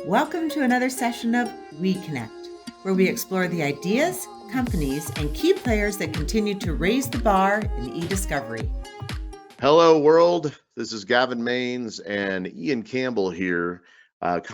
Welcome to another session of iConnect, where we explore the ideas, companies, and key players that continue to raise the bar in eDiscovery. Hello, world. This is Gavin Manes and Ian Campbell here,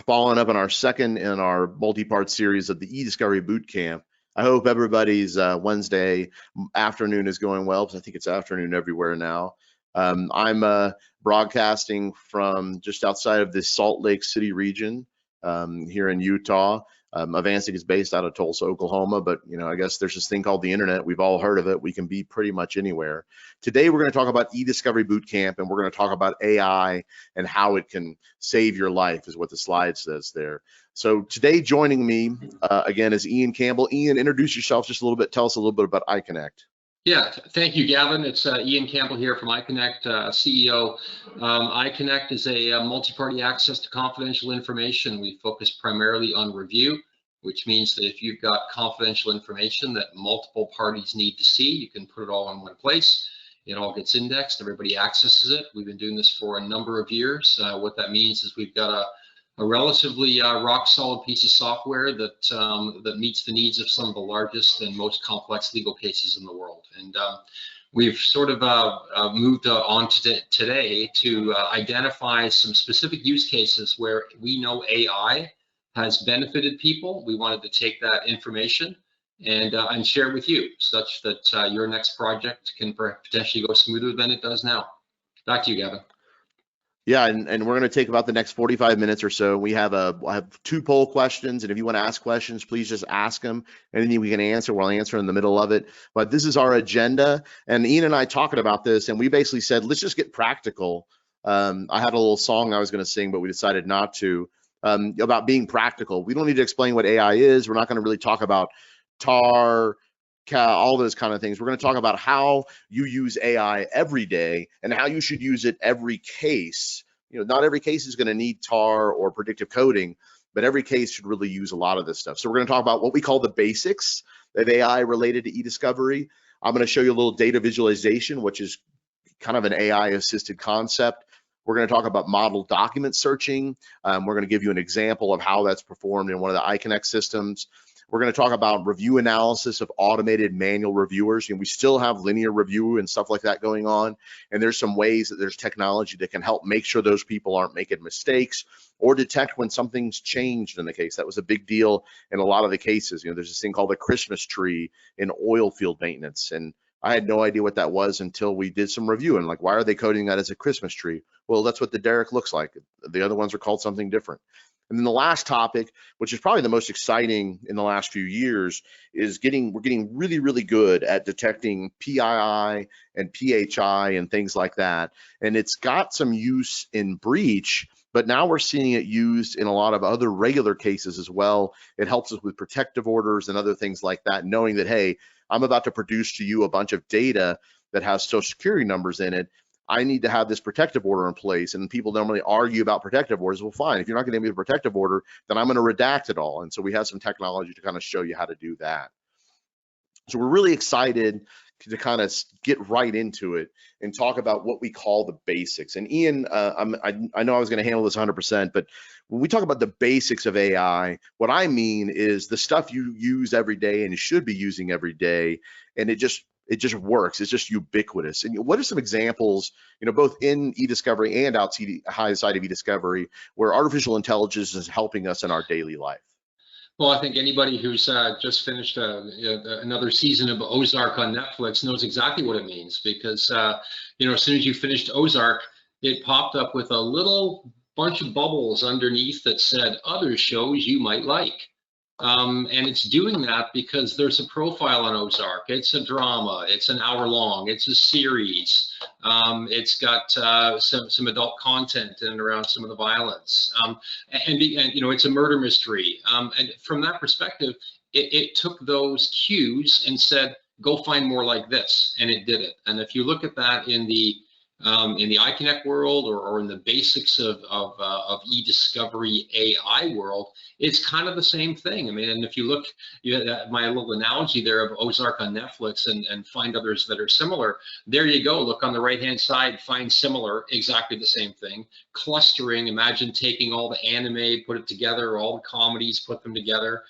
following up on our second in our multi-part series of the eDiscovery Bootcamp. I hope everybody's Wednesday afternoon is going well, because I think it's afternoon everywhere now. I'm broadcasting from just outside of the Salt Lake City region here in Utah. Avansic is based out of Tulsa, Oklahoma, but I guess there's this thing called the internet. We've all heard of it. We can be pretty much anywhere. Today, we're going to talk about eDiscovery Bootcamp, and we're going to talk about AI and how it can save your life, is what the slide says there. So today, joining me again is Ian Campbell. Ian, introduce yourself just a little bit. Tell us a little bit about iConnect. Yeah, thank you, Gavin. It's Ian Campbell here from iConnect, CEO. iConnect is a multi-party access to confidential information. We focus primarily on review, which means that if you've got confidential information that multiple parties need to see, you can put it all in one place. It all gets indexed, everybody accesses it. We've been doing this for a number of years. What that means is we've got a relatively rock-solid piece of software that meets the needs of some of the largest and most complex legal cases in the world. And we've sort of moved on to today to identify some specific use cases where we know AI has benefited people. We wanted to take that information and share it with you, such that your next project can potentially go smoother than it does now. Back to you, Gavin. Yeah, and we're going to take about the next 45 minutes or so. I have 2 poll questions, and if you want to ask questions, please just ask them. Anything we can answer, we'll answer in the middle of it. But this is our agenda, and Ian and I talking about this, and we basically said, let's just get practical. I had a little song I was going to sing, but we decided not to, about being practical. We don't need to explain what AI is. We're not going to really talk about TAR, all those kind of things. We're going to talk about how you use AI every day and how you should use it every case. Not every case is going to need TAR or predictive coding, but every case should really use a lot of this stuff. So we're going to talk about what we call the basics of AI related to eDiscovery. I'm going to show you a little data visualization, which is kind of an AI assisted concept. We're going to talk about model document searching. We're going to give you an example of how that's performed in one of the iConnect systems. We're going to talk about review analysis of automated manual reviewers. We still have linear review and stuff like that going on. And there's some ways that there's technology that can help make sure those people aren't making mistakes or detect when something's changed in the case. That was a big deal in a lot of the cases. There's this thing called the Christmas tree in oil field maintenance. And I had no idea what that was until we did some reviewing. Like, why are they coding that as a Christmas tree? Well, that's what the derrick looks like. The other ones are called something different. And then the last topic, which is probably the most exciting in the last few years, is we're getting really, really good at detecting PII and PHI and things like that. And it's got some use in breach, but now we're seeing it used in a lot of other regular cases as well. It helps us with protective orders and other things like that, knowing that, hey, I'm about to produce to you a bunch of data that has social security numbers in it. I need to have this protective order in place. And people normally argue about protective orders. Well, fine, if you're not going to give me a protective order, then I'm going to redact it all. And so we have some technology to kind of show you how to do that. So we're really excited to kind of get right into it and talk about what we call the basics. And Ian, I know I was going to handle this 100%, but when we talk about the basics of AI, what I mean is the stuff you use every day and you should be using every day, and it just works. It's just ubiquitous. And what are some examples, both in eDiscovery and outside of eDiscovery, where artificial intelligence is helping us in our daily life? Well, I think anybody who's just finished another season of Ozark on Netflix knows exactly what it means, because as soon as you finished Ozark, it popped up with a little bunch of bubbles underneath that said other shows you might like. And it's doing that because there's a profile on Ozark. It's a drama. It's an hour long. It's a series. It's got some adult content in and around some of the violence. And it's a murder mystery. And from that perspective, it took those cues and said, go find more like this, and it did it. And if you look at that in the in the iConnect world or in the basics of eDiscovery AI world, it's kind of the same thing. I mean, and if you look, my little analogy there of Ozark on Netflix and find others that are similar, there you go. Look on the right-hand side, find similar, exactly the same thing. Clustering, imagine taking all the anime, put it together, all the comedies, put them together.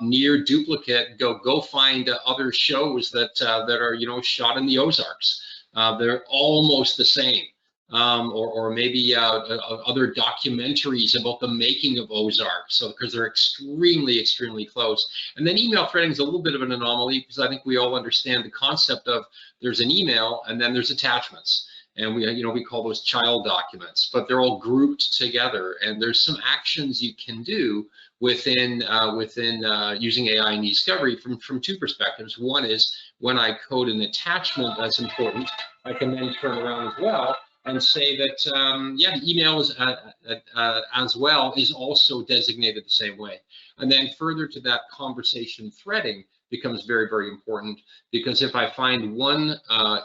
Near duplicate, go find other shows that are shot in the Ozarks. They're almost the same, or maybe other documentaries about the making of Ozark. So because they're extremely close. And then email threading is a little bit of an anomaly because I think we all understand the concept of there's an email and then there's attachments. And we call those child documents, but they're all grouped together. And there's some actions you can do within using AI and eDiscovery from two perspectives. One is when I code an attachment that's important, I can then turn around as well and say that the email is as well is also designated the same way. And then further to that, conversation threading becomes very important, because if I find one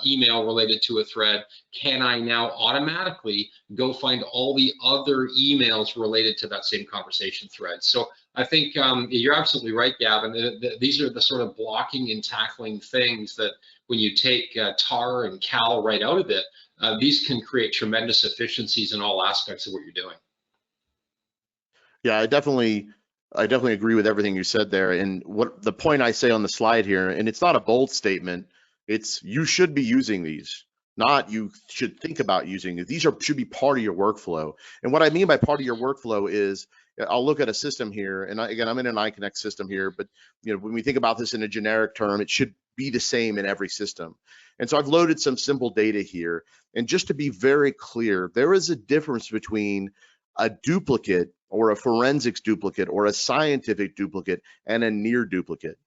email related to a thread, can I now automatically go find all the other emails related to that same conversation thread? So I think you're absolutely right, Gavin. These are the sort of blocking and tackling things that when you take tar and cal right out of it, these can create tremendous efficiencies in all aspects of what you're doing. Yeah, I definitely agree with everything you said there. And what the point I say on the slide here, and it's not a bold statement, it's you should be using these, not you should think about using it. These should be part of your workflow. And what I mean by part of your workflow is, I'll look at a system here, and again, I'm in an iConnect system here, but when we think about this in a generic term, it should be the same in every system. And so I've loaded some simple data here. And just to be very clear, there is a difference between a duplicate or a forensics duplicate or a scientific duplicate and a near duplicate.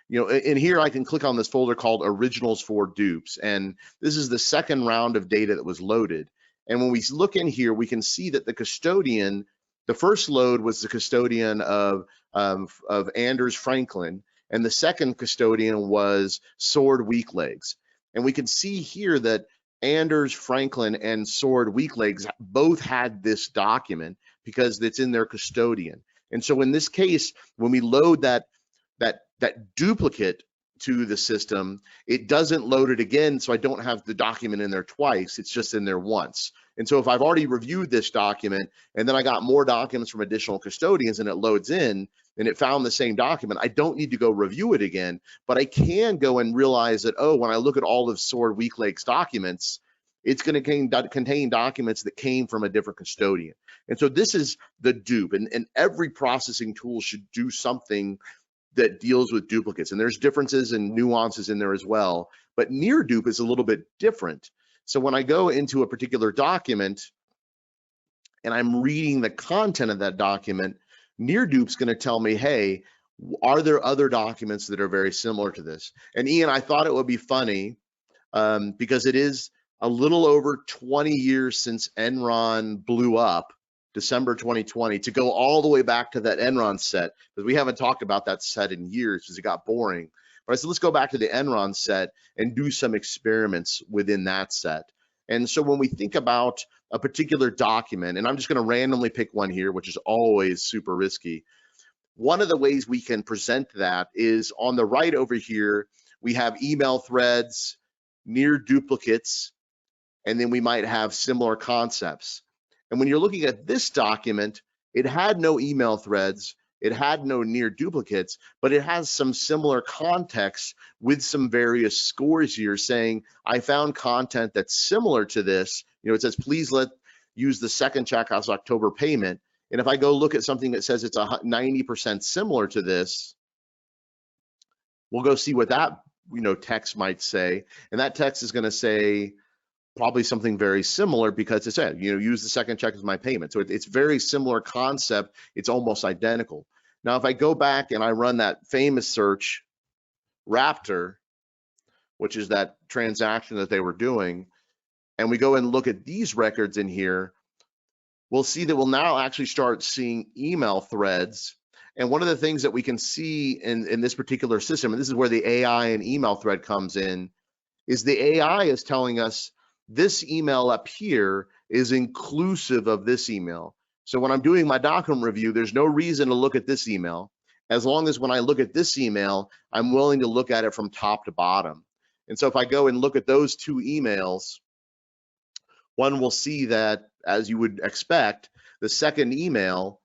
In here I can click on this folder called Originals for Dupes, and this is the second round of data that was loaded. And when we look in here, we can see that the custodian, the first load was the custodian of Anders Franklin, and the second custodian was Sword Weak Legs. And we can see here that Anders Franklin and Sword Weak Legs both had this document because it's in their custodian. And so in this case, when we load that duplicate to the system, it doesn't load it again, so I don't have the document in there twice, it's just in there once. And so if I've already reviewed this document and then I got more documents from additional custodians and it loads in and it found the same document, I don't need to go review it again, but I can go and realize that, oh, when I look at all of Sword Weak Legs documents, it's going to contain documents that came from a different custodian. And so this is the dupe, and every processing tool should do something that deals with duplicates. And there's differences and nuances in there as well, but near dupe is a little bit different. So when I go into a particular document and I'm reading the content of that document, near dupe's going to tell me, hey, are there other documents that are very similar to this? And Ian, I thought it would be funny because it is a little over 20 years since Enron blew up, December 2020, to go all the way back to that Enron set, because we haven't talked about that set in years because it got boring. But I said, let's go back to the Enron set and do some experiments within that set. And so when we think about a particular document, and I'm just going to randomly pick one here, which is always super risky. One of the ways we can present that is on the right over here, we have email threads, near duplicates, and then we might have similar concepts. And when you're looking at this document, it had no email threads, it had no near duplicates, but it has some similar context with some various scores here saying, I found content that's similar to this. It says, please use the second check as October payment. And if I go look at something that says it's 90% similar to this, we'll go see what that text might say. And that text is going to say probably something very similar because it said, use the second check as my payment. So it's very similar concept. It's almost identical. Now, if I go back and I run that famous search, Raptor, which is that transaction that they were doing, and we go and look at these records in here, we'll see that we'll now actually start seeing email threads. And one of the things that we can see in this particular system, and this is where the AI and email thread comes in, is the AI is telling us this email up here is inclusive of this email. So when I'm doing my document review, there's no reason to look at this email, as long as when I look at this email, I'm willing to look at it from top to bottom. And so if I go and look at those two emails, one will see that, as you would expect, the second email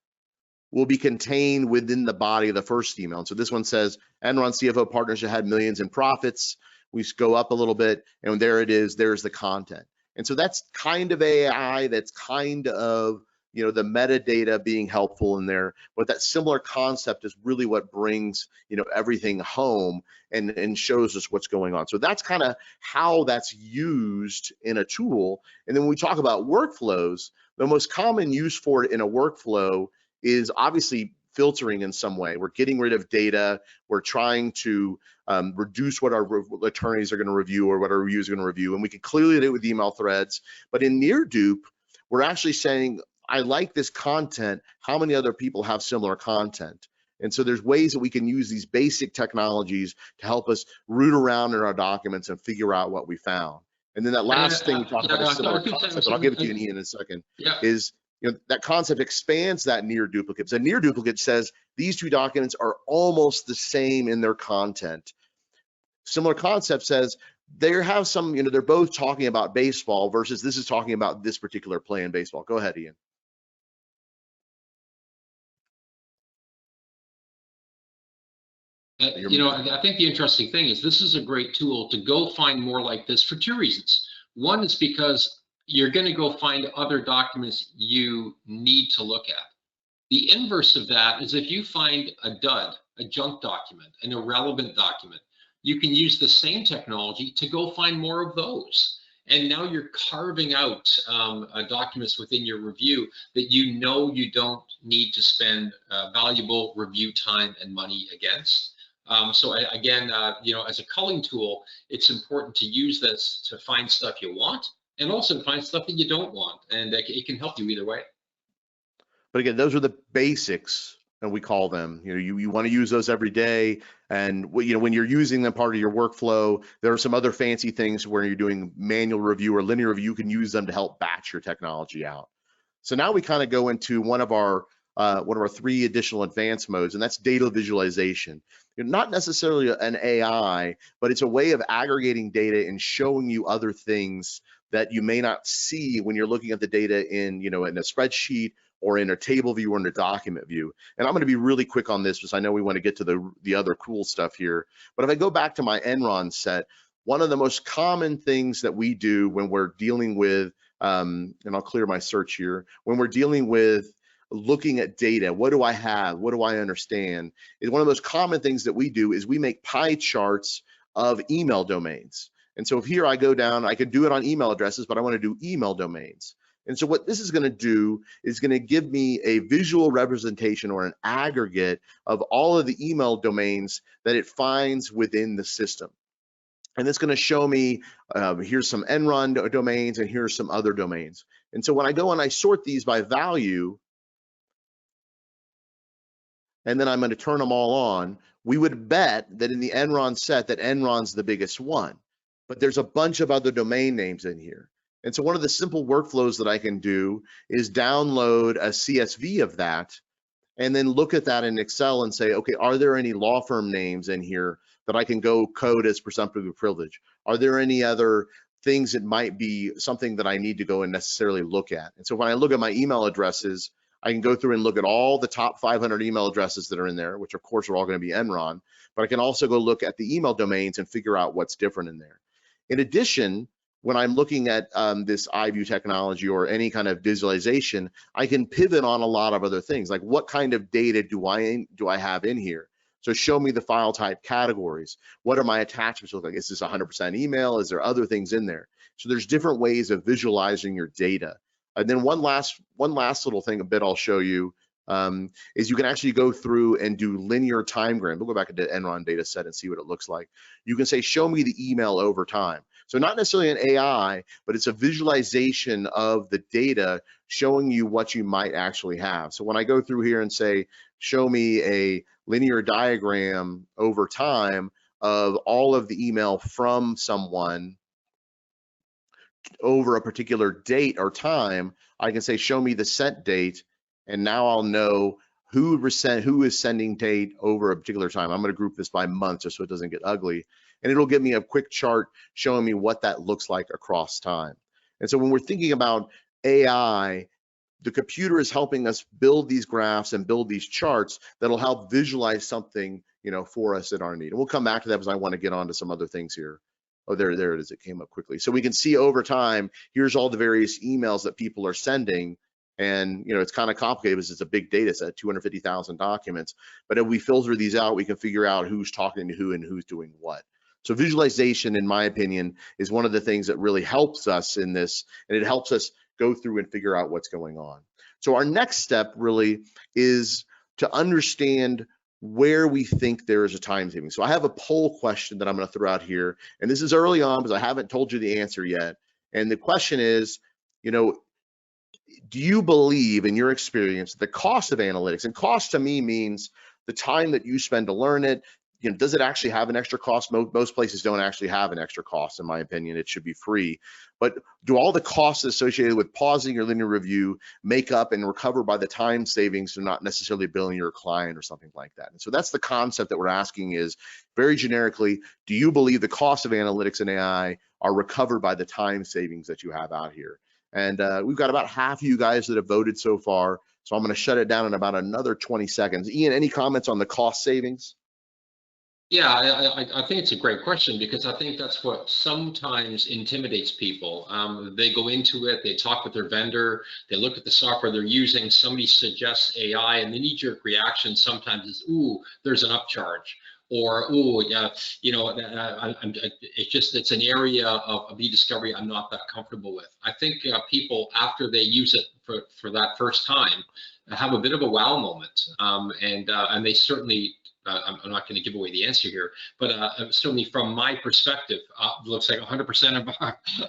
will be contained within the body of the first email. And so this one says, Enron CFO partnership had millions in profits. We go up a little bit, and there it is, there's the content. And so that's kind of AI, that's kind of, you know, the metadata being helpful in there, but that similar concept is really what brings, you know, everything home and shows us what's going on. So that's kind of how that's used in a tool. And then when we talk about workflows, the most common use for it in a workflow is obviously filtering in some way. We're getting rid of data. We're trying to reduce what our attorneys are going to review or what our reviews are going to review. And we can clearly do it with email threads. But in near dupe, we're actually saying, I like this content. How many other people have similar content? And so there's ways that we can use these basic technologies to help us root around in our documents and figure out what we found. And then that last thing we talked about is similar concept, but I'll give it to you, Ian, in a second, is, you know, that concept expands that near duplicate. So near duplicate says these two documents are almost the same in their content. Similar concept says they have some, you know, they're both talking about baseball versus this is talking about this particular play in baseball. Go ahead, Ian. You know, I think the interesting thing is this is a great tool to go find more like this for two reasons. One is because you're going to go find other documents you need to look at. The inverse of that is if you find a dud, a junk document, an irrelevant document, you can use the same technology to go find more of those. And now you're carving out documents within your review that you know you don't need to spend valuable review time and money against. Again, you know, as a culling tool, it's important to use this to find stuff you want and also to find stuff that you don't want. And it can help you either way. But again, those are the basics, and we call them. You know, you want to use those every day, and you know, when you're using them part of your workflow, there are some other fancy things where you're doing manual review or linear review. You can use them to help batch your technology out. So now we kind of go into one of our three additional advanced modes, and that's data visualization. You're not necessarily an AI, but it's a way of aggregating data and showing you other things that you may not see when you're looking at the data in, you know, in a spreadsheet or in a table view or in a document view. And I'm going to be really quick on this because I know we want to get to the other cool stuff here. But if I go back to my Enron set, one of the most common things that we do when we're dealing with, and I'll clear my search here, when we're dealing with looking at data, what do I have? What do I understand? Is one of the most common things that we do is we make pie charts of email domains. And so if here I go down, I could do it on email addresses, but I want to do email domains. And so what this is going to do is going to give me a visual representation or an aggregate of all of the email domains that it finds within the system. And it's going to show me, here's some Enron domains and here's some other domains. And so when I go and I sort these by value, and then I'm going to turn them all on, we would bet that in the Enron set that Enron's the biggest one. But there's a bunch of other domain names in here. And so one of the simple workflows that I can do is download a CSV of that and then look at that in Excel and say, okay, are there any law firm names in here that I can go code as presumptive of privilege? Are there any other things that might be something that I need to go and necessarily look at? And so when I look at my email addresses, I can go through and look at all the top 500 email addresses that are in there, which of course are all going to be Enron, but I can also go look at the email domains and figure out what's different in there. In addition, when I'm looking at this iView technology or any kind of visualization, I can pivot on a lot of other things, like what kind of data do I have in here? So show me the file type categories. What are my attachments look like? Is this 100% email? Is there other things in there? So there's different ways of visualizing your data. And then one last little thing, a bit I'll show you, is you can actually go through and do linear timegram. We'll go back into Enron data set and see what it looks like. You can say, show me the email over time. So not necessarily an AI, but it's a visualization of the data showing you what you might actually have. So when I go through here and say, show me a linear diagram over time of all of the email from someone over a particular date or time, I can say, show me the sent date, and now I'll know who is sending date over a particular time. I'm going to group this by month just so it doesn't get ugly, and it'll give me a quick chart showing me what that looks like across time. And so when we're thinking about AI, the computer is helping us build these graphs and build these charts that'll help visualize something, for us in our need. And we'll come back to that because I want to get on to some other things here. Oh, there it is. It came up quickly. So we can see over time, here's all the various emails that people are sending. And, it's kind of complicated because it's a big data set, 250,000 documents. But if we filter these out, we can figure out who's talking to who and who's doing what. So visualization, in my opinion, is one of the things that really helps us in this, and it helps us go through and figure out what's going on. So our next step really is to understand where we think there is a time saving. So I have a poll question that I'm going to throw out here, and this is early on because I haven't told you the answer yet. And the question is, do you believe in your experience the cost of analytics? And cost to me means the time that you spend to learn it. Does it actually have an extra cost? Most places don't actually have an extra cost, in my opinion. It should be free. But do all the costs associated with pausing your linear review make up and recover by the time savings and not necessarily billing your client or something like that? And so that's the concept that we're asking is, very generically, do you believe the cost of analytics and AI are recovered by the time savings that you have out here? And we've got about half of you guys that have voted so far. So I'm going to shut it down in about another 20 seconds. Ian, any comments on the cost savings? Yeah, I think it's a great question because I think that's what sometimes intimidates people. They go into it, they talk with their vendor, they look at the software they're using, somebody suggests AI, and the knee-jerk reaction sometimes is, ooh, there's an upcharge. Or, ooh, yeah, it's an area of eDiscovery I'm not that comfortable with. I think people, after they use it for that first time, have a bit of a wow moment, and they certainly. I'm not going to give away the answer here, but certainly from my perspective, looks like 100%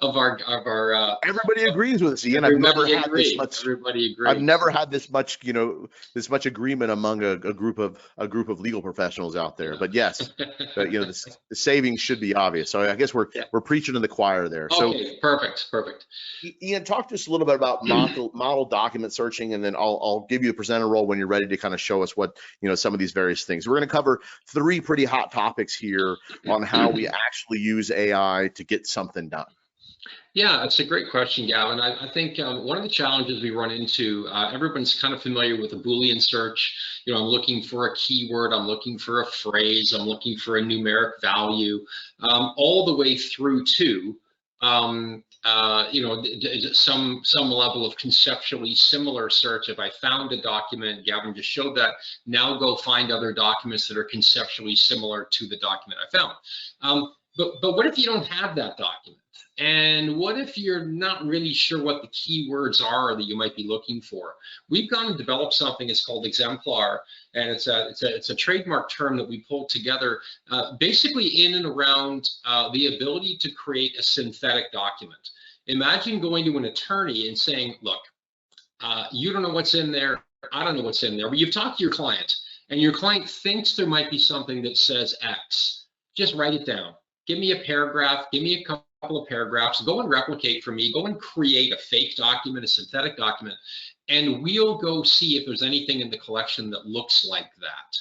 of our. Everybody agrees with us, Ian. Everybody agrees. I've never had this much, this much agreement among a group of legal professionals out there. But yes, the savings should be obvious. So I guess we're preaching to the choir there. Okay, so perfect. Ian, talk to us a little bit about model document searching, and then I'll give you the presenter role when you're ready to kind of show us what some of these various things. We're going to cover 3 pretty hot topics here on how we actually use AI to get something done. Yeah, that's a great question, Gavin. I think one of the challenges we run into, everyone's kind of familiar with a Boolean search. I'm looking for a keyword, I'm looking for a phrase, I'm looking for a numeric value, all the way through to some level of conceptually similar search. If I found a document, Gavin just showed that, now go find other documents that are conceptually similar to the document I found. But what if you don't have that document? And what if you're not really sure what the keywords are that you might be looking for? We've gone and developed something. It's called Exemplar, and it's a trademark term that we pulled together, basically in and around the ability to create a synthetic document. Imagine going to an attorney and saying, "Look, you don't know what's in there. I don't know what's in there." But you've talked to your client, and your client thinks there might be something that says X. Just write it down. Give me a paragraph. Give me a couple of paragraphs, go and replicate for me, go and create a fake document, a synthetic document, and we'll go see if there's anything in the collection that looks like that.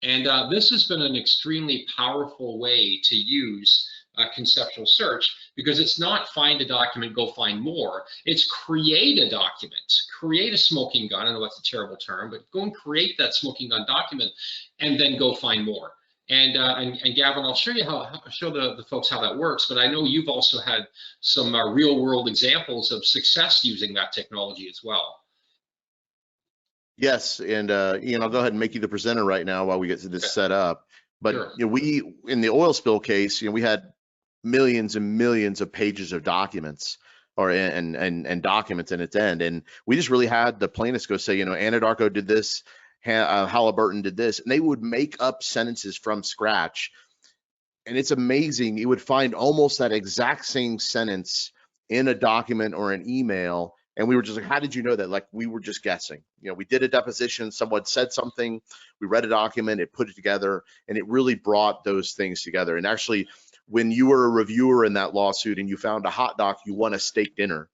And this has been an extremely powerful way to use conceptual search, because it's not find a document, go find more. It's create a document, create a smoking gun. I know that's a terrible term, but go and create that smoking gun document and then go find more. And Gavin, I'll show you show the folks how that works, but I know you've also had some real world examples of success using that technology as well. Yes, and Ian, I'll go ahead and make you the presenter right now while we get to this set up. But sure. We, in the oil spill case, we had millions and millions of pages of documents and documents in its end, and we just really had the plaintiffs go say, Anadarko did this, Halliburton did this, and they would make up sentences from scratch. And it's amazing. You would find almost that exact same sentence in a document or an email. And we were just like, how did you know that? Like, we were just guessing. We did a deposition, someone said something, we read a document, it put it together, and it really brought those things together. And actually, when you were a reviewer in that lawsuit and you found a hot doc, you won a steak dinner.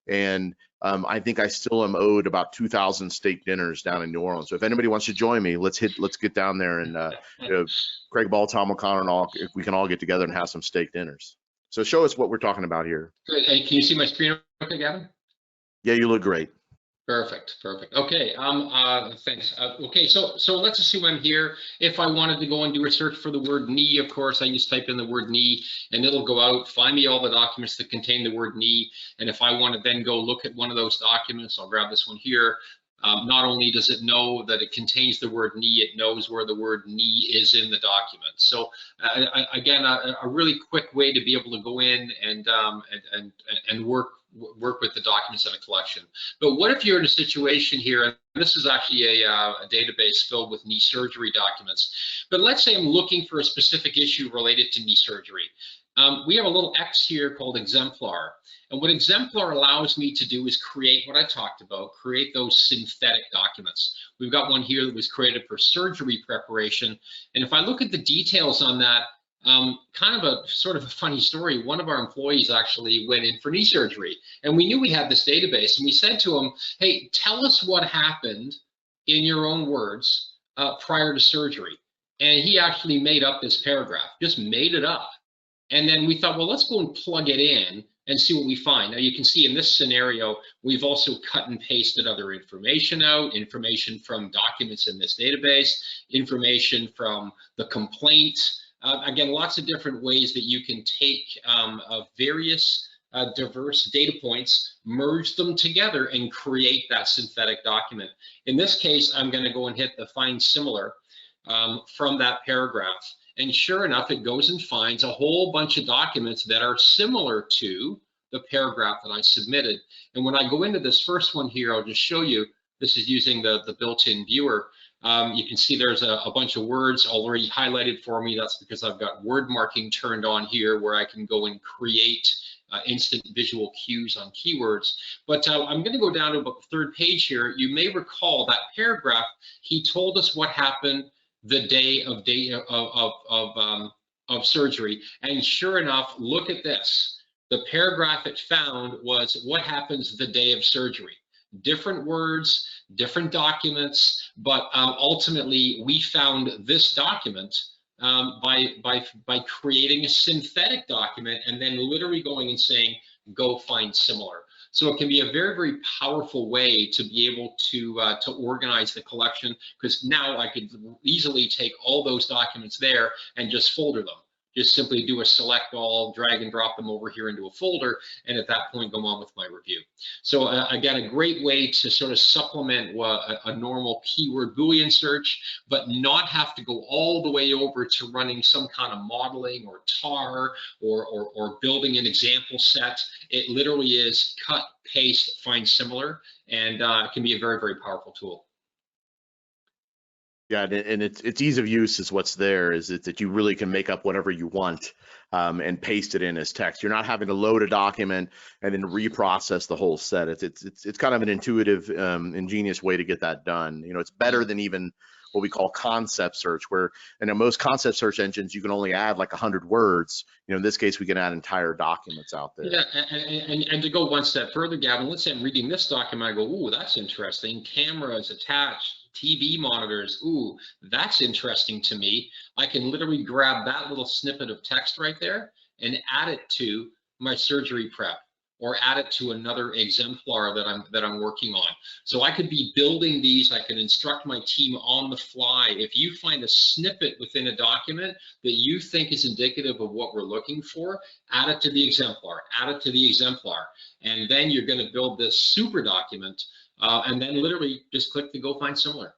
And I think I still am owed about 2,000 steak dinners down in New Orleans. So if anybody wants to join me, let's get down there, and Craig Ball, Tom O'Connor, and all, if we can all get together and have some steak dinners. So show us what we're talking about here. Good. Hey, can you see my screen okay, Gavin? Yeah, you look great. Perfect. Okay, thanks. Okay, so let's assume I'm here. If I wanted to go and do a search for the word knee, of course, I just type in the word knee, and it'll go out, find me all the documents that contain the word knee. And if I want to then go look at one of those documents, I'll grab this one here. Not only does it know that it contains the word knee, it knows where the word knee is in the document. So again, a really quick way to be able to go in and work with the documents in a collection. But what if you're in a situation here, and this is actually a database filled with knee surgery documents, but let's say I'm looking for a specific issue related to knee surgery. We have a little X here called exemplar. And what exemplar allows me to do is create what I talked about, create those synthetic documents. We've got one here that was created for surgery preparation. And if I look at the details on that, kind of a sort of a funny story. One of our employees actually went in for knee surgery, and we knew we had this database, and we said to him, hey, tell us what happened in your own words prior to surgery. And he actually made up this paragraph, just made it up. And then we thought, well, let's go and plug it in and see what we find. Now you can see in this scenario, we've also cut and pasted other information out, information from documents in this database, information from the complaint. Again, lots of different ways that you can take various diverse data points, merge them together, and create that synthetic document. In this case, I'm going to go and hit the find similar from that paragraph. And sure enough, it goes and finds a whole bunch of documents that are similar to the paragraph that I submitted. And when I go into this first one here, I'll just show you, this is using the built-in viewer. You can see there's a bunch of words already highlighted for me. That's because I've got word marking turned on here where I can go and create instant visual cues on keywords. But I'm going to go down to about the third page here. You may recall that paragraph, he told us what happened the day of surgery. And sure enough, look at this. The paragraph it found was what happens the day of surgery. Different words, different documents, but ultimately we found this document by creating a synthetic document and then literally going and saying, go find similar. So it can be a very, very powerful way to be able to organize the collection, because now I could easily take all those documents there and just folder them. Just simply do a select all, drag and drop them over here into a folder, and at that point go on with my review. So again, a great way to sort of supplement a normal keyword Boolean search, but not have to go all the way over to running some kind of modeling or tar or building an example set. It literally is cut, paste, find similar, and it can be a very, very powerful tool. Yeah, and it's ease of use is what's there, is that you really can make up whatever you want and paste it in as text. You're not having to load a document and then reprocess the whole set. It's kind of an intuitive, ingenious way to get that done. You know, it's better than even what we call concept search, where in most concept search engines you can only add like 100 words. You know, in this case we can add entire documents out there. Yeah, and to go one step further, Gavin, let's say I'm reading this document, I go, ooh, that's interesting. Cameras attached, TV monitors, ooh, that's interesting to me. I can literally grab that little snippet of text right there and add it to my surgery prep, or add it to another exemplar that I'm working on. So I could be building these, I can instruct my team on the fly. If you find a snippet within a document that you think is indicative of what we're looking for, add it to the exemplar, add it to the exemplar. And then you're gonna build this super document, and then literally just click the go find similar.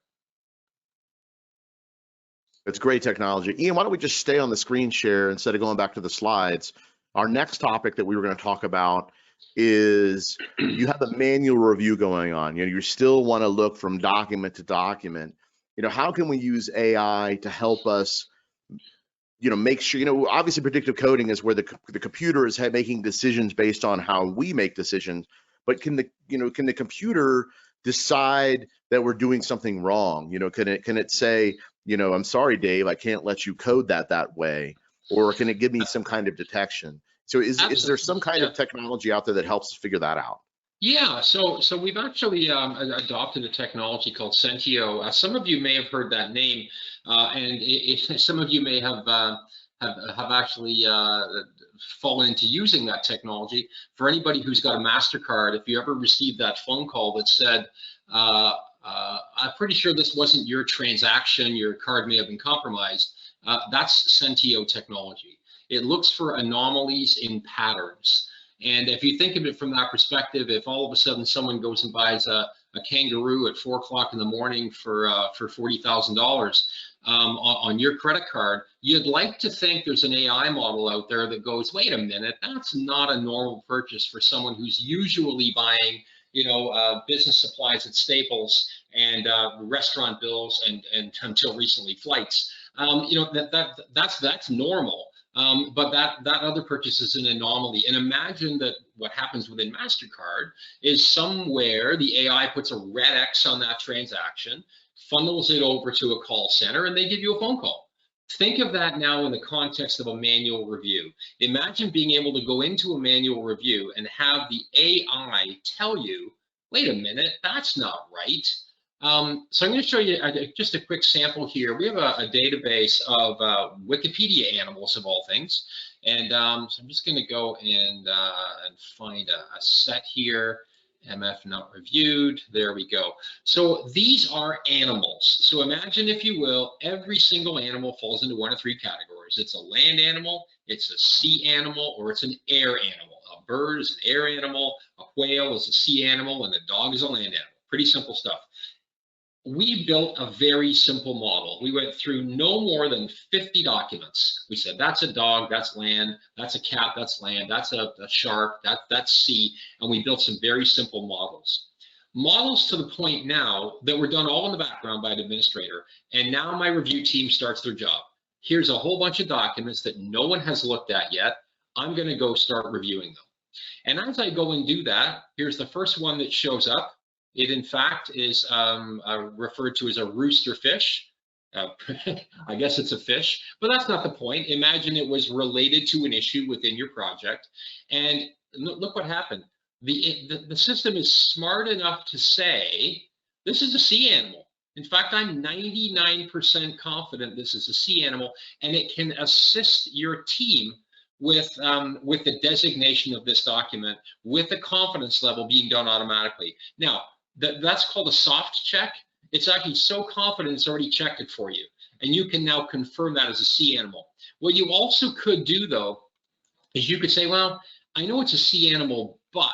It's great technology. Ian, why don't we just stay on the screen share instead of going back to the slides? Our next topic that we were going to talk about is you have a manual review going on. You know, you still want to look from document to document. You know, how can we use AI to help us, you know, make sure, you know, obviously predictive coding is where the computer is making decisions based on how we make decisions, but can the computer decide that we're doing something wrong? You know, can it say, you know, I'm sorry, Dave, I can't let you code that way. or can it give me some kind of detection? So is there some kind of technology out there that helps figure that out? Yeah, so we've actually adopted a technology called Sentio. Some of you may have heard that name, and some of you may have actually fallen into using that technology. For anybody who's got a MasterCard, if you ever received that phone call that said, I'm pretty sure this wasn't your transaction, your card may have been compromised, that's Sentio technology. It looks for anomalies in patterns. And if you think of it from that perspective, if all of a sudden someone goes and buys a kangaroo at 4 o'clock in the morning for $40,000 on your credit card, you'd like to think there's an AI model out there that goes, wait a minute, that's not a normal purchase for someone who's usually buying, business supplies at Staples and restaurant bills and until recently flights. That's normal. But that other purchase is an anomaly. And imagine that what happens within MasterCard is somewhere the AI puts a red X on that transaction, funnels it over to a call center, and they give you a phone call. Think of that now in the context of a manual review. Imagine being able to go into a manual review and have the AI tell you, wait a minute, that's not right. So I'm going to show you just a quick sample here. We have a database of Wikipedia animals of all things, and so I'm just going to go and find a set here. MF not reviewed. There we go. So these are animals. So imagine, if you will, every single animal falls into one of three categories. It's a land animal, it's a sea animal, or it's an air animal. A bird is an air animal, a whale is a sea animal, and a dog is a land animal. Pretty simple stuff. We built a very simple model. We went through no more than 50 documents. We said, that's a dog, that's land, that's a cat, that's land, that's a shark, that's sea, and we built some very simple models. Models to the point now that were done all in the background by an administrator, and now my review team starts their job. Here's a whole bunch of documents that no one has looked at yet. I'm gonna go start reviewing them. And as I go and do that, here's the first one that shows up. It, in fact, is referred to as a rooster fish. I guess it's a fish, but that's not the point. Imagine it was related to an issue within your project. And look what happened. The system is smart enough to say, this is a sea animal. In fact, I'm 99% confident this is a sea animal, and it can assist your team with the designation of this document, with the confidence level being done automatically. Now, that's called a soft check. It's actually so confident it's already checked it for you, and you can now confirm that as a sea animal. What you also could do, though, is you could say, well, I know it's a sea animal, but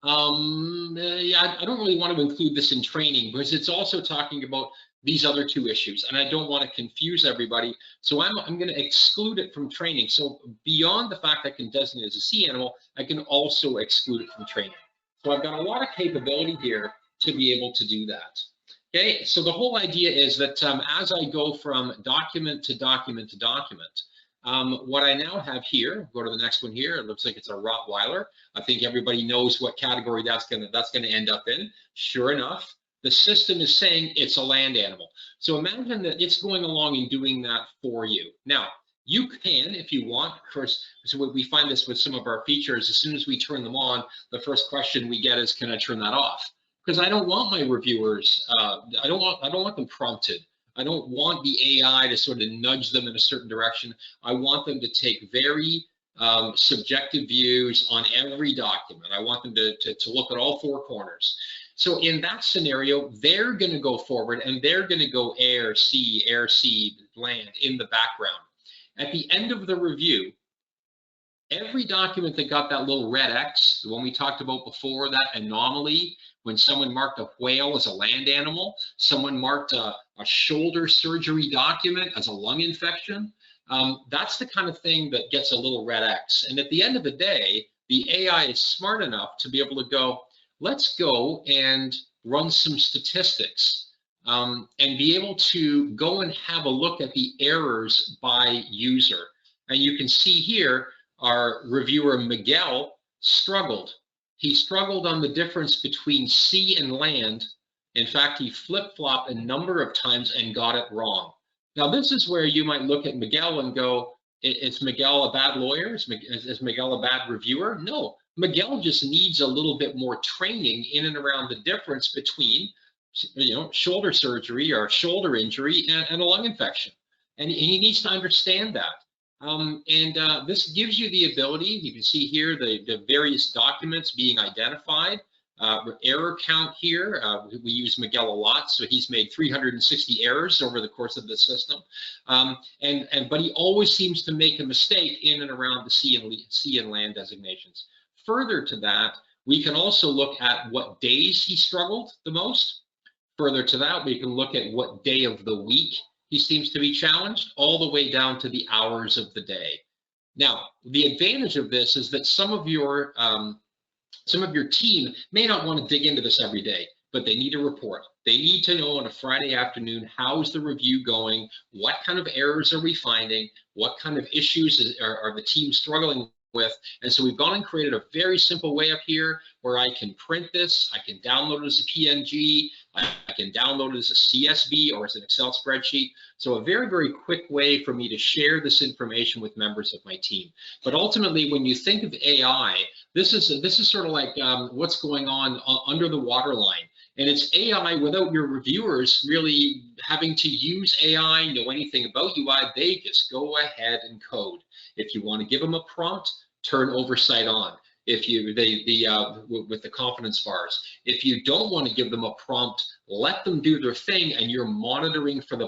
I don't really want to include this in training because it's also talking about these other two issues, and I don't want to confuse everybody, so I'm going to exclude it from training. So beyond the fact I can designate it as a sea animal, I can also exclude it from training. So I've got a lot of capability here to be able to do that. Okay, so the whole idea is that as I go from document to document to document, what I now have here, go to the next one here, it looks like it's a Rottweiler. I think everybody knows what category that's gonna end up in. Sure enough, the system is saying it's a land animal. So imagine that it's going along and doing that for you. Now, you can, if you want, of course, so we find this with some of our features, as soon as we turn them on, the first question we get is, can I turn that off? Because I don't want my reviewers, I don't want them prompted. I don't want the AI to sort of nudge them in a certain direction. I want them to take very subjective views on every document. I want them to look at all four corners. So in that scenario, they're going to go forward and they're going to go air, sea, land in the background. At the end of the review, every document that got that little red X, the one we talked about before, that anomaly, when someone marked a whale as a land animal, someone marked a shoulder surgery document as a lung infection, that's the kind of thing that gets a little red X. And at the end of the day, the AI is smart enough to be able to go, let's go and run some statistics and be able to go and have a look at the errors by user. And you can see here, our reviewer Miguel struggled. He struggled on the difference between sea and land. In fact, he flip-flopped a number of times and got it wrong. Now, this is where you might look at Miguel and go, Is Miguel a bad lawyer? Is Miguel a bad reviewer? No, Miguel just needs a little bit more training in and around the difference between, shoulder surgery or shoulder injury and a lung infection. And he needs to understand that. This gives you the ability, you can see here the various documents being identified. Error count here, we use Miguel a lot, so he's made 360 errors over the course of the system. But he always seems to make a mistake in and around the sea and land designations. Further to that, we can also look at what days he struggled the most. Further to that, we can look at what day of the week he seems to be challenged, all the way down to the hours of the day. Now, the advantage of this is that some of your team may not want to dig into this every day, but they need a report. They need to know on a Friday afternoon, how's the review going? What kind of errors are we finding? What kind of issues are the team struggling with? And so we've gone and created a very simple way up here where I can print this, I can download it as a PNG, I can download it as a CSV or as an Excel spreadsheet. So a very, very quick way for me to share this information with members of my team. But ultimately, when you think of AI, this is sort of like what's going on under the waterline. And it's AI without your reviewers really having to use AI, know anything about UI. They just go ahead and code. If you want to give them a prompt, turn oversight on. If you with the confidence bars. If you don't want to give them a prompt, let them do their thing, and you're monitoring from the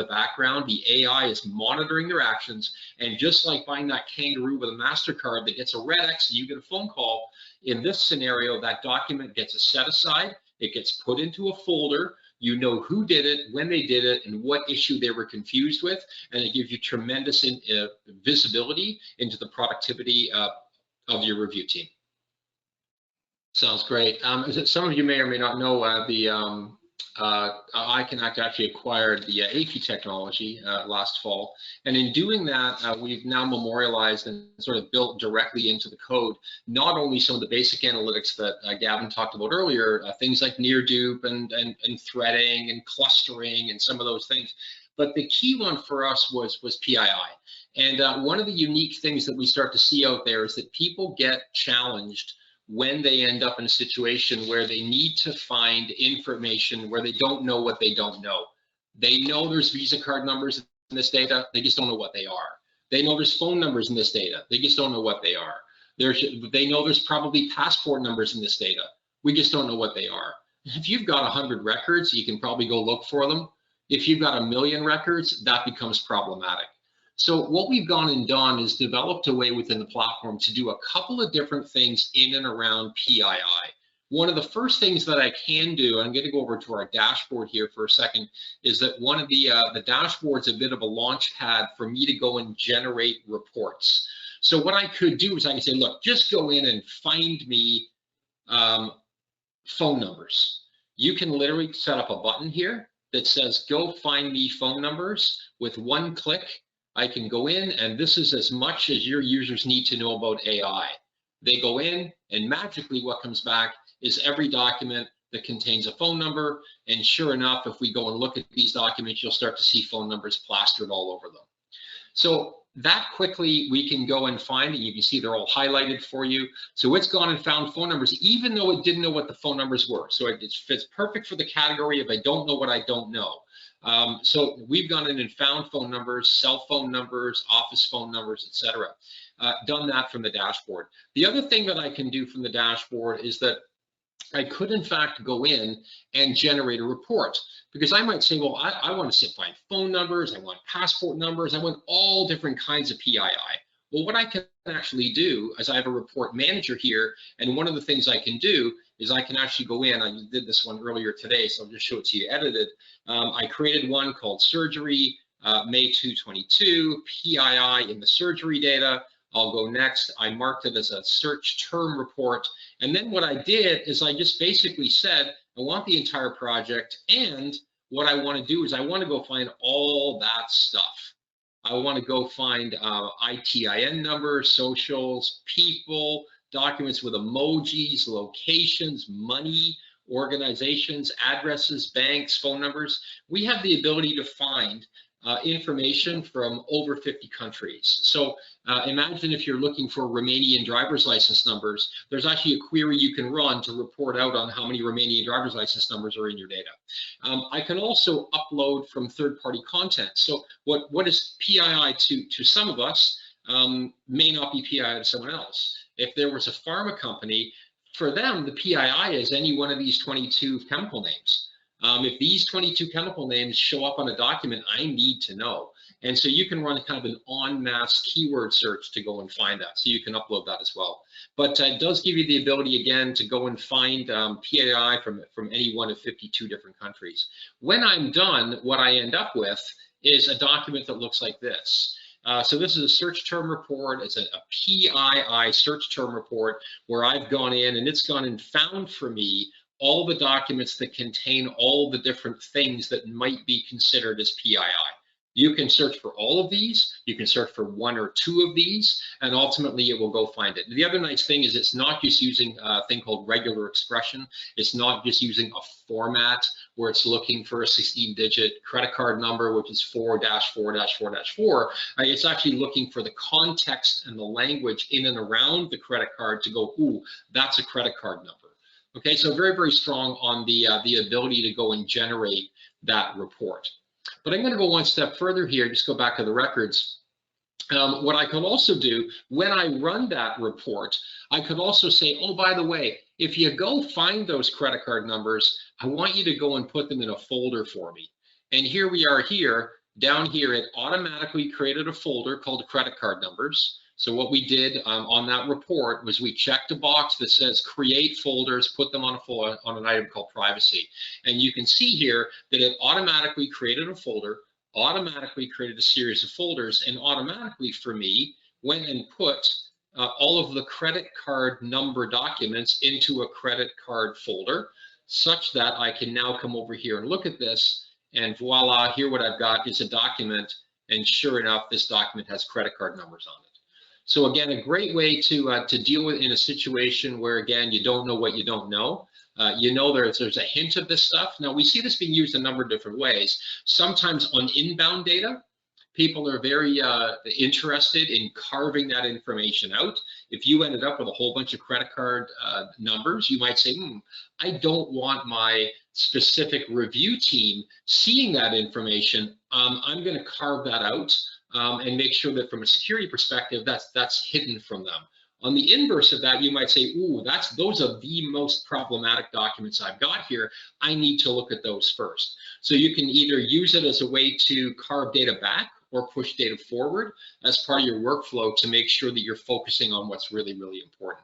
background. The AI is monitoring their actions, and just like buying that kangaroo with a MasterCard that gets a red X and you get a phone call, in this scenario, that document gets set aside, it gets put into a folder. You know who did it, when they did it, and what issue they were confused with, and it gives you tremendous visibility into the productivity of your review team. Sounds great. Some of you may or may not know iConnect actually acquired the AFI technology last fall, and in doing that, we've now memorialized and sort of built directly into the code not only some of the basic analytics that Gavin talked about earlier, things like near dupe and threading and clustering and some of those things, but the key one for us was PII. And one of the unique things that we start to see out there is that people get challenged when they end up in a situation where they need to find information where they don't know what they don't know. They know there's Visa card numbers in this data, they just don't know what they are. They know there's phone numbers in this data, they just don't know what they are. They know there's probably passport numbers in this data, we just don't know what they are. If you've got 100 records, you can probably go look for them. If you've got 1 million records, that becomes problematic. So what we've gone and done is developed a way within the platform to do a couple of different things in and around PII. One of the first things that I can do, I'm going to go over to our dashboard here for a second, is that one of the dashboard's a bit of a launch pad for me to go and generate reports. So what I could do is I can say, look, just go in and find me phone numbers. You can literally set up a button here that says, go find me phone numbers. With one click, I can go in, and this is as much as your users need to know about AI. They go in, and magically what comes back is every document that contains a phone number, and sure enough, if we go and look at these documents, you'll start to see phone numbers plastered all over them. So that quickly we can go and find, and you can see they're all highlighted for you. So it's gone and found phone numbers, even though it didn't know what the phone numbers were. So it fits perfect for the category of I don't know what I don't know. So we've gone in and found phone numbers, cell phone numbers, office phone numbers, etc. Done that from the dashboard. The other thing that I can do from the dashboard is that I could in fact go in and generate a report, because I might say, well, I want to find phone numbers, I want passport numbers, I want all different kinds of PII. Well, what I can actually do is I have a report manager here, and one of the things I can do is I can actually go in, I did this one earlier today, so I'll just show it to you edited. I created one called surgery, May 2022, PII in the surgery data. I'll go next. I marked it as a search term report. And then what I did is I just basically said, I want the entire project, and what I want to do is I want to go find all that stuff. I want to go find ITIN numbers, socials, people, documents with emojis, locations, money, organizations, addresses, banks, phone numbers. We have the ability to find information from over 50 countries. So imagine if you're looking for Romanian driver's license numbers, there's actually a query you can run to report out on how many Romanian driver's license numbers are in your data. I can also upload from third-party content. So what is PII to some of us may not be PII to someone else. If there was a pharma company, for them, the PII is any one of these 22 chemical names. If these 22 chemical names show up on a document, I need to know. And so you can run kind of an en masse keyword search to go and find that. So you can upload that as well. But it does give you the ability, again, to go and find PII from any one of 52 different countries. When I'm done, what I end up with is a document that looks like this. So this is a search term report. It's a PII search term report where I've gone in and it's gone and found for me all the documents that contain all the different things that might be considered as PII. You can search for all of these, you can search for one or two of these, and ultimately it will go find it. The other nice thing is it's not just using a thing called regular expression. It's not just using a format where it's looking for a 16-digit credit card number, which is 4-4-4-4. It's actually looking for the context and the language in and around the credit card to go, ooh, that's a credit card number. Okay, so very, very strong on the ability to go and generate that report. But I'm going to go one step further here, just go back to the records. What I could also do when I run that report, I could also say, oh, by the way, if you go find those credit card numbers, I want you to go and put them in a folder for me. And here we are here, down here, it automatically created a folder called credit card numbers. So what we did on that report was we checked a box that says create folders, put them on an item called privacy. And you can see here that it automatically created a folder, automatically created a series of folders, and automatically for me went and put all of the credit card number documents into a credit card folder, such that I can now come over here and look at this, and voila, here what I've got is a document, and sure enough, this document has credit card numbers on it. So again, a great way to deal with in a situation where, again, you don't know what you don't know. You know there's a hint of this stuff. Now, we see this being used a number of different ways. Sometimes on inbound data, people are very interested in carving that information out. If you ended up with a whole bunch of credit card numbers, you might say, I don't want my specific review team seeing that information. I'm going to carve that out. And make sure that from a security perspective, that's hidden from them. On the inverse of that, you might say, ooh, those are the most problematic documents I've got here. I need to look at those first. So you can either use it as a way to carve data back or push data forward as part of your workflow to make sure that you're focusing on what's really, really important.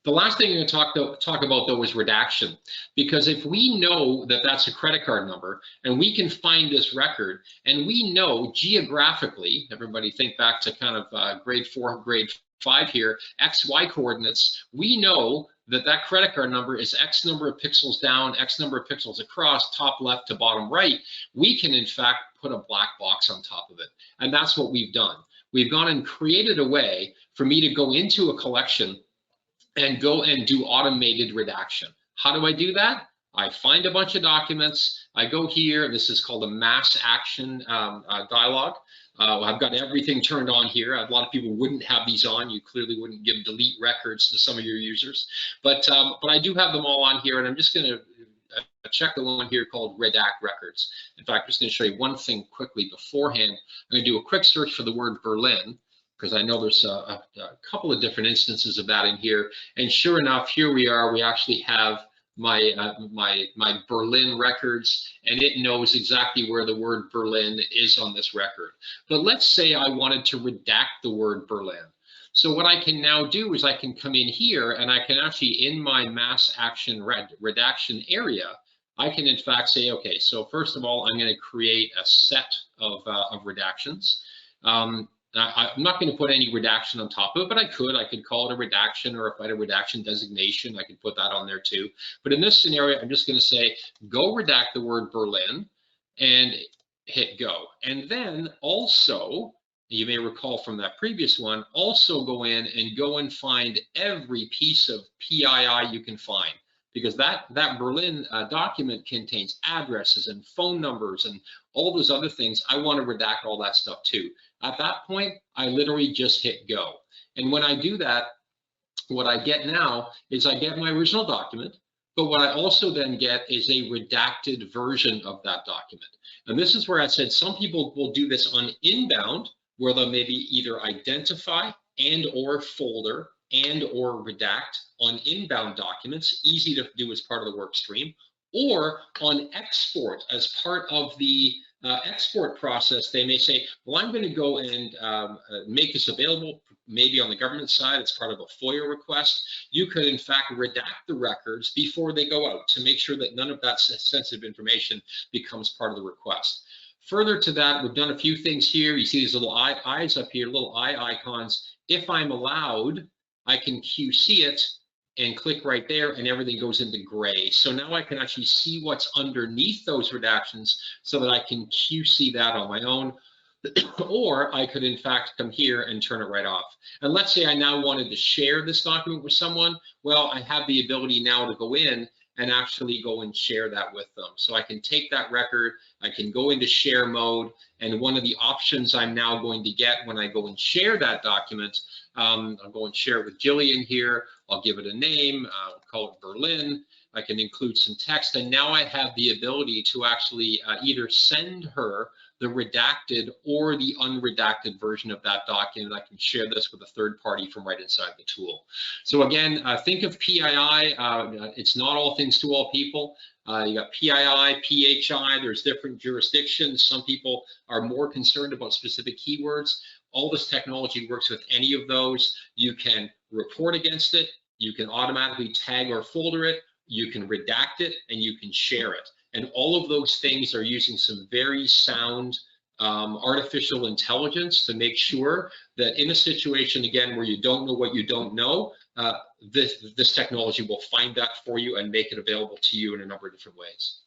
The last thing I'm going to talk about, though, is redaction, because if we know that that's a credit card number and we can find this record and we know geographically, everybody think back to kind of grade 4, grade 5 here, XY coordinates, we know that that credit card number is X number of pixels down, X number of pixels across, top left to bottom right. We can, in fact, put a black box on top of it. And that's what we've done. We've gone and created a way for me to go into a collection and go and do automated redaction. How do I do that? I find a bunch of documents. I go here. This is called a mass action dialog. I've got everything turned on here. A lot of people wouldn't have these on. You clearly wouldn't give delete records to some of your users. But I do have them all on here, and I'm just going to check the one here called redact records. In fact, I'm just going to show you one thing quickly beforehand. I'm going to do a quick search for the word Berlin, because I know there's a couple of different instances of that in here. And sure enough, here we are. We actually have my Berlin records, and it knows exactly where the word Berlin is on this record. But let's say I wanted to redact the word Berlin. So what I can now do is I can come in here, and I can actually, in my mass action redaction area, I can in fact say, okay, so first of all, I'm going to create a set of redactions. I'm not going to put any redaction on top of it, but I could call it a redaction, or if I had a redaction designation, I could put that on there too. But in this scenario, I'm just going to say, go redact the word Berlin and hit go. And then also, you may recall from that previous one, also go in and find every piece of PII you can find. because that Berlin document contains addresses and phone numbers and all those other things. I want to redact all that stuff too. At that point, I literally just hit go. And when I do that, what I get now is I get my original document, but what I also then get is a redacted version of that document. And this is where I said some people will do this on inbound, where they'll maybe either identify and or folder and or redact on inbound documents, easy to do as part of the work stream, or on export as part of the export process. They may say, well, I'm going to go and make this available. Maybe on the government side, it's part of a FOIA request. You could, in fact, redact the records before they go out to make sure that none of that sensitive information becomes part of the request. Further to that, we've done a few things here. You see these little eyes up here, little eye icons. If I'm allowed, I can QC it and click right there, and everything goes into gray. So now I can actually see what's underneath those redactions so that I can QC that on my own. Or I could, in fact, come here and turn it right off. And let's say I now wanted to share this document with someone. Well, I have the ability now to go in and actually go and share that with them. So I can take that record, I can go into share mode, and one of the options I'm now going to get when I go and share that document, I'll go and share it with Jillian here. I'll give it a name, I'll call it Berlin. I can include some text, and now I have the ability to actually either send her the redacted or the unredacted version of that document. I can share this with a third party from right inside the tool. So again, think of PII. It's not all things to all people. You got PII, PHI, there's different jurisdictions. Some people are more concerned about specific keywords. All this technology works with any of those. You can report against it. You can automatically tag or folder it. You can redact it, and you can share it. And all of those things are using some very sound artificial intelligence to make sure that in a situation, again, where you don't know what you don't know, this technology will find that for you and make it available to you in a number of different ways.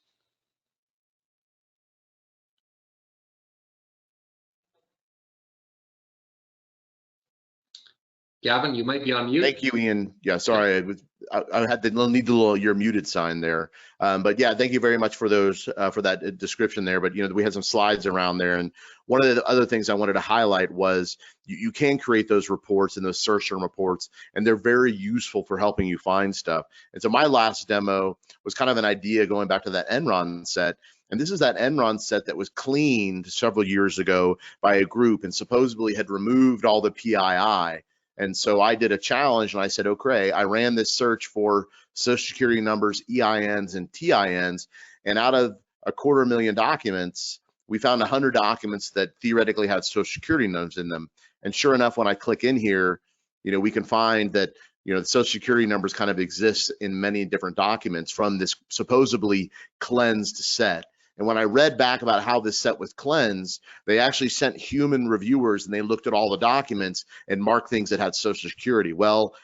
Gavin, you might be on mute. Thank you, Ian. Yeah, sorry, I had the need the little you're muted sign there. But yeah, thank you very much for those for that description there. But we had some slides around there, and one of the other things I wanted to highlight was you can create those reports and those search term reports, and they're very useful for helping you find stuff. And so my last demo was kind of an idea going back to that Enron set. And this is that Enron set that was cleaned several years ago by a group and supposedly had removed all the PII. And so I did a challenge and I said, okay, I ran this search for social security numbers, EINs and TINs, and out of 250,000 documents, we found 100 documents that theoretically had social security numbers in them. And sure enough, when I click in here, we can find that, the social security numbers kind of exist in many different documents from this supposedly cleansed set. And when I read back about how this set was cleansed, they actually sent human reviewers and they looked at all the documents and marked things that had social security. Well,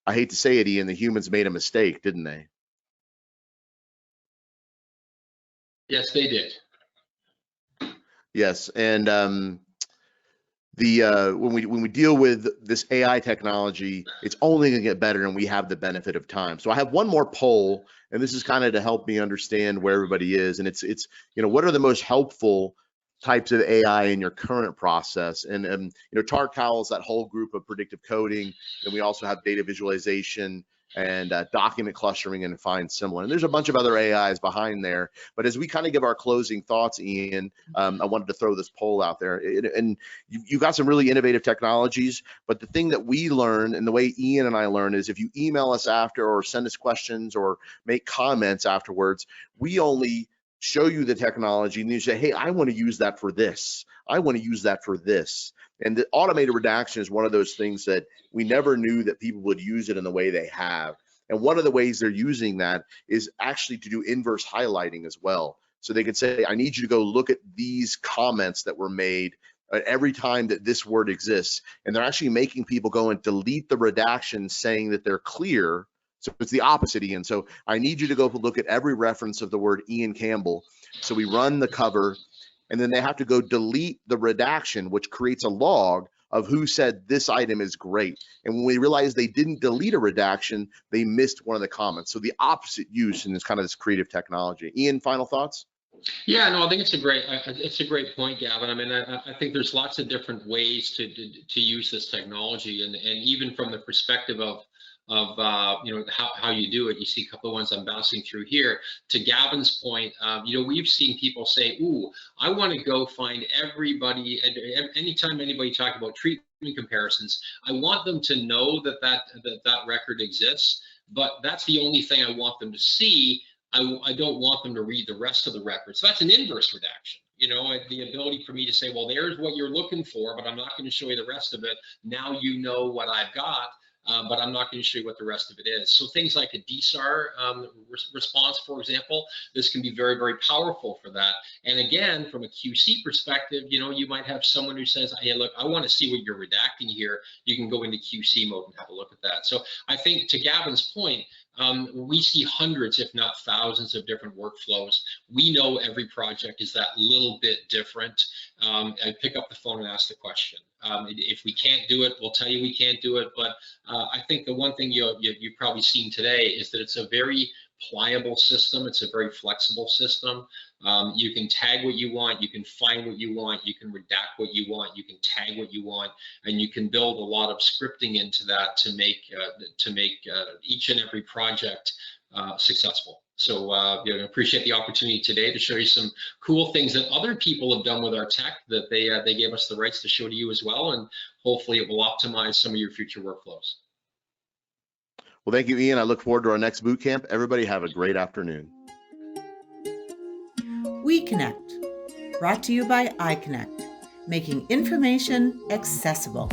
I hate to say it, Ian, the humans made a mistake, didn't they? Yes, they did. Yes, and when we deal with this AI technology, it's only going to get better, and we have the benefit of time. So I have one more poll, and this is kind of to help me understand where everybody is, and it's what are the most helpful types of AI in your current process? And TAR cowls that whole group of predictive coding, and we also have data visualization and document clustering and find similar. And there's a bunch of other AIs behind there. But as we kind of give our closing thoughts, Ian, I wanted to throw this poll out there. And you've got some really innovative technologies, but the thing that we learn and the way Ian and I learn is if you email us after or send us questions or make comments afterwards, we only show you the technology and you say, hey, I want to use that for this. I want to use that for this. And the automated redaction is one of those things that we never knew that people would use it in the way they have. And one of the ways they're using that is actually to do inverse highlighting as well. So they could say, I need you to go look at these comments that were made every time that this word exists. And they're actually making people go and delete the redaction saying that they're clear. So it's the opposite, Ian. So I need you to go look at every reference of the word Ian Campbell. So we run the cover, and then they have to go delete the redaction, which creates a log of who said this item is great. And when we realized they didn't delete a redaction, they missed one of the comments. So the opposite use in this kind of this creative technology. Ian, final thoughts? Yeah, no, I think it's a great point, Gavin. I mean, I think there's lots of different ways to use this technology, and even from the perspective of you know, how you do it. You see a couple of ones I'm bouncing through here. To Gavin's point, you know, we've seen people say, "Ooh, I want to go find everybody." Anytime anybody talks about treatment comparisons, I want them to know that record exists. But that's the only thing I want them to see. I don't want them to read the rest of the record. So that's an inverse redaction. You know, the ability for me to say, well, there's what you're looking for, but I'm not going to show you the rest of it. Now you know what I've got, but I'm not going to show you what the rest of it is. So things like a DSAR response, for example, this can be very, very powerful for that. And again, from a QC perspective, you know, you might have someone who says, hey, look, I want to see what you're redacting here. You can go into QC mode and have a look at that. So I think to Gavin's point, we see hundreds, if not thousands, of different workflows. We know every project is that little bit different. I pick up the phone and ask the question. If we can't do it, we'll tell you we can't do it. But I think the one thing you've probably seen today is that it's a very pliable system. It's a very flexible system. You can tag what you want, you can find what you want, you can redact what you want, you can tag what you want, and you can build a lot of scripting into that to make each and every project successful. So you know, appreciate the opportunity today to show you some cool things that other people have done with our tech that they gave us the rights to show to you as well, and hopefully it will optimize some of your future workflows. Well, thank you, Ian. I look forward to our next boot camp. Everybody have a great afternoon. WeConnect, brought to you by iConnect, making information accessible.